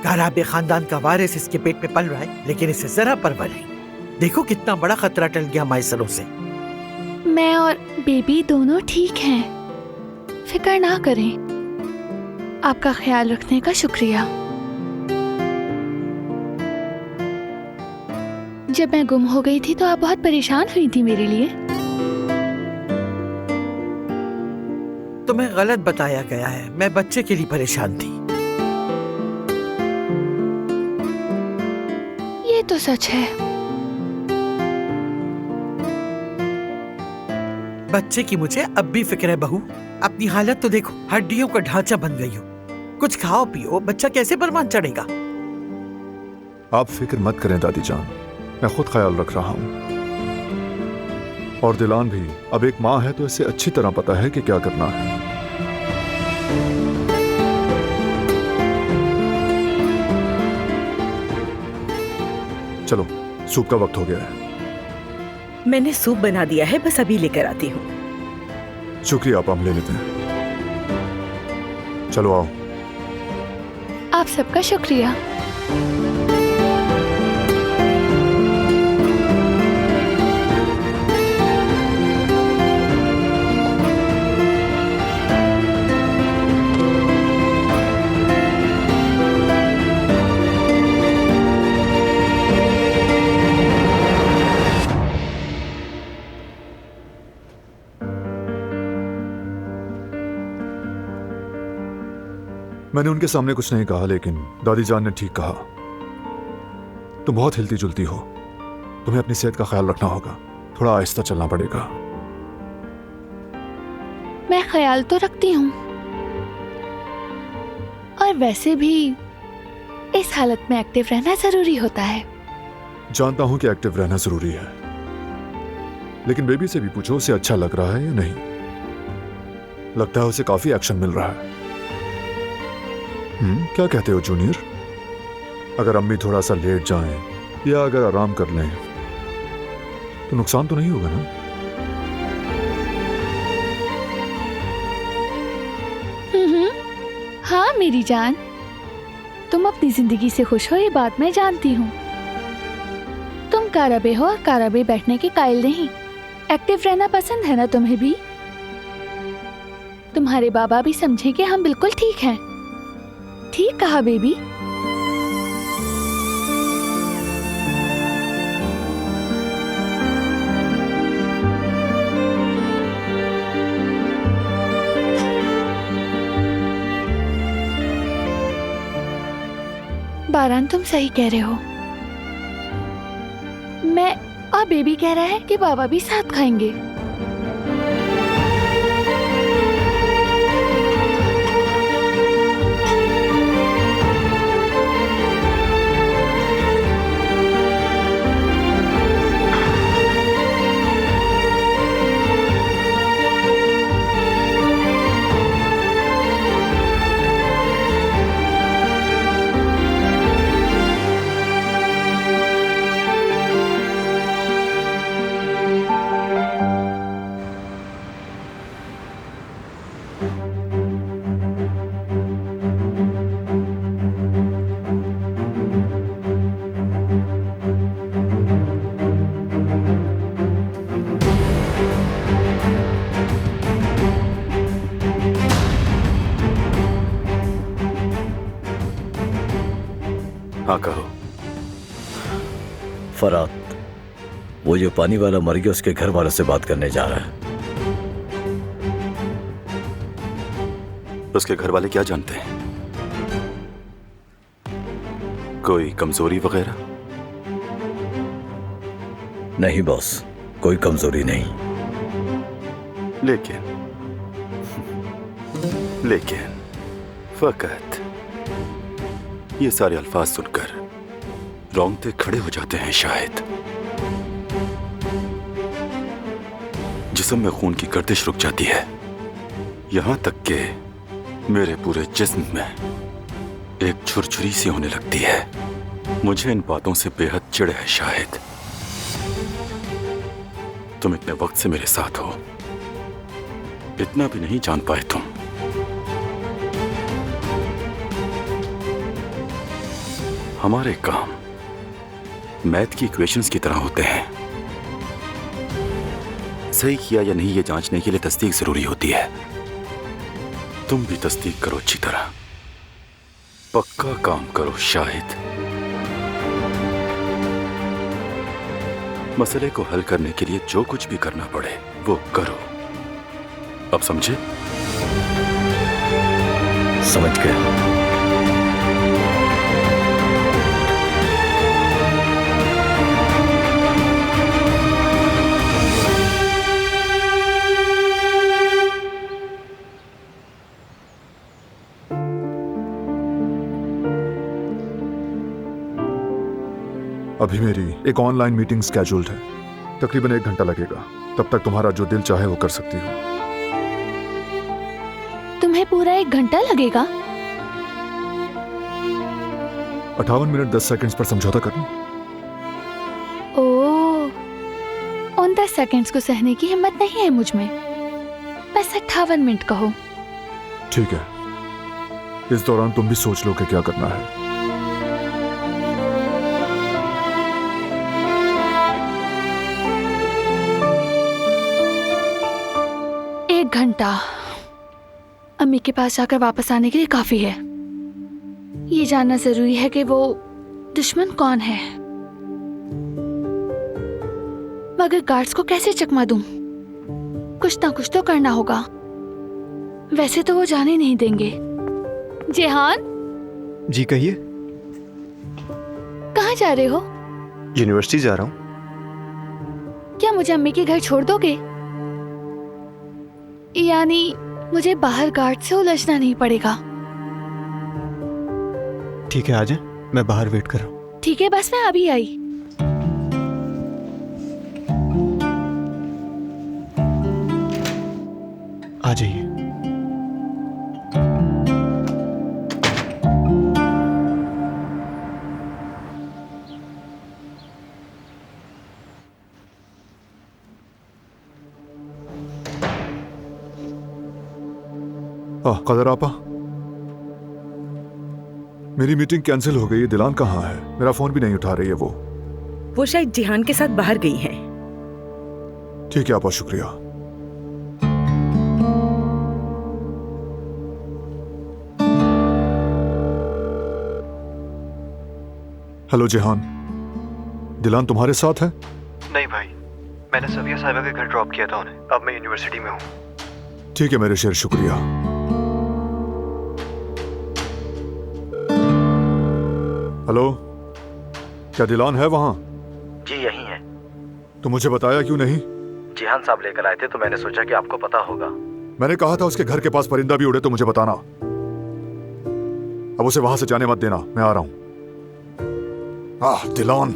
काराबे खानदान का वारिस इसके पेट में पल रहा है, लेकिन इसे जरा परवाह नहीं। देखो कितना बड़ा खतरा टल गया माइसरों से। मैं और बेबी दोनों ठीक हैं, फिक्र ना करें। आपका ख्याल रखने का शुक्रिया। जब मैं गुम हो गई थी तो आप बहुत परेशान हुई थी मेरे लिए। तुम्हें गलत बताया गया है, मैं बच्चे के लिए परेशान थी। ये तो सच है। बच्चे की मुझे अब भी फिक्र है बहू। अपनी हालत तो देखो, हड्डियों का ढांचा बन गई हो। कुछ खाओ पियो, बच्चा कैसे बरमान चढ़ेगा। आप फिक्र मत करें दादी जान, मैं खुद ख्याल रख रहा हूं। और दिलान भी अब एक माँ है तो इसे अच्छी तरह पता है कि क्या करना है। चलो, सूप का वक्त हो गया है। मैंने सूप बना दिया है, बस अभी लेकर आती हूँ। शुक्रिया, आप हम ले लेते हैं। चलो आओ। आप सबका शुक्रिया। मैंने उनके सामने कुछ नहीं कहा, लेकिन दादी जान ने ठीक कहा। तुम बहुत हिलती जुलती हो, तुम्हें अपनी सेहत का ख्याल रखना होगा। थोड़ा आहिस्ता चलना पड़ेगा। मैं ख्याल तो रखती हूँ, और वैसे भी इस हालत में एक्टिव रहना जरूरी होता है। जानता हूं कि एक्टिव रहना जरूरी है, लेकिन बेबी से भी पूछो उसे अच्छा लग रहा है या नहीं। लगता है उसे काफी एक्शन मिल रहा है। क्या कहते हो जूनियर? अगर अम्मी थोड़ा सा लेट जाएं या अगर आराम कर लें तो नुकसान तो नहीं होगा ना? हाँ मेरी जान, तुम अपनी जिंदगी से खुश हो, ये बात मैं जानती हूँ। तुम काराबे हो और काराबे बैठने के कायल नहीं। एक्टिव रहना पसंद है ना तुम्हें भी? तुम्हारे बाबा भी समझे कि हम बिल्कुल ठीक हैं। ठीक कहा बेबी। बारान तुम सही कह रहे हो। मैं और बेबी कह रहा है कि बाबा भी साथ खाएंगे। हाँ कहो। फरात, वो जो पानी वाला मर गया उसके घर वालों से बात करने जा रहा है। उसके घर वाले क्या जानते हैं? कोई कमजोरी वगैरह? नहीं बॉस, कोई कमजोरी नहीं। लेकिन फकत ये सारे अल्फाज सुनकर रोंगटे खड़े हो जाते हैं। शायद जिस्म में खून की गर्दिश रुक जाती है, यहां तक कि मेरे पूरे जिस्म में एक छुरछुरी सी होने लगती है। मुझे इन बातों से बेहद चिढ़ है। शायद तुम इतने वक्त से मेरे साथ हो, इतना भी नहीं जान पाए तुम। हमारे काम मैथ की इक्वेशंस की तरह होते हैं। सही किया या नहीं ये जांचने के लिए तस्दीक जरूरी होती है। तुम भी तस्दीक करो अच्छी तरह, पक्का काम करो शाहिद। मसले को हल करने के लिए जो कुछ भी करना पड़े वो करो। अब समझे? समझ गए। अभी मेरी एक ऑनलाइन मीटिंग स्केड्यूल्ड है, तकरीबन 1 घंटा लगेगा। तब तक तुम्हारा जो दिल चाहे वो कर सकती हो। तुम्हें पूरा 1 घंटा लगेगा? 58 मिनट 10 सेकंड्स पर समझौता करना। ओह, उन 10 सेकंड्स को सहने की हिम्मत नहीं है मुझ में। बस 58 मिनट कहो। ठीक है, इस दौरान तुम भी सोच लो कि क्या करना है। 1 घंटा अम्मी के पास जाकर वापस आने के लिए काफी है। ये जानना जरूरी है कि वो दुश्मन कौन है। मगर गार्ड्स को कैसे चकमा दूं? कुछ ना कुछ तो करना होगा। वैसे तो वो जाने नहीं देंगे। जेहान, जी कहिए। कहाँ जा रहे हो? यूनिवर्सिटी जा रहा हूँ। क्या मुझे अम्मी के घर छोड़ दोगे? यानी मुझे बाहर गार्ड से उलझना नहीं पड़ेगा। ठीक है, आ जाए, मैं बाहर वेट कर रहा हूँ। ठीक है, बस मैं अभी आई। आ जाइए। कदर आपा, मेरी मीटिंग कैंसिल हो गई है। दिलान कहाँ है? मेरा फोन भी नहीं उठा रही है वो शायद जिहान के साथ बाहर गई हैं। ठीक है आपा, शुक्रिया। हेलो जिहान, दिलान तुम्हारे साथ है? नहीं भाई, मैंने सबिया साहिबा के घर ड्रॉप किया था उन्हें। अब मैं यूनिवर्सिटी में हूँ। ठीक है मेरे शेर, शुक्रिया। हेलो, क्या दिलान है वहां? जी यही है। तो मुझे बताया क्यों नहीं? जिहान साहब लेकर आए थे तो मैंने सोचा कि आपको पता होगा। मैंने कहा था उसके घर के पास परिंदा भी उड़े तो मुझे बताना। अब उसे वहां से जाने मत देना, मैं आ रहा हूं। दिलान।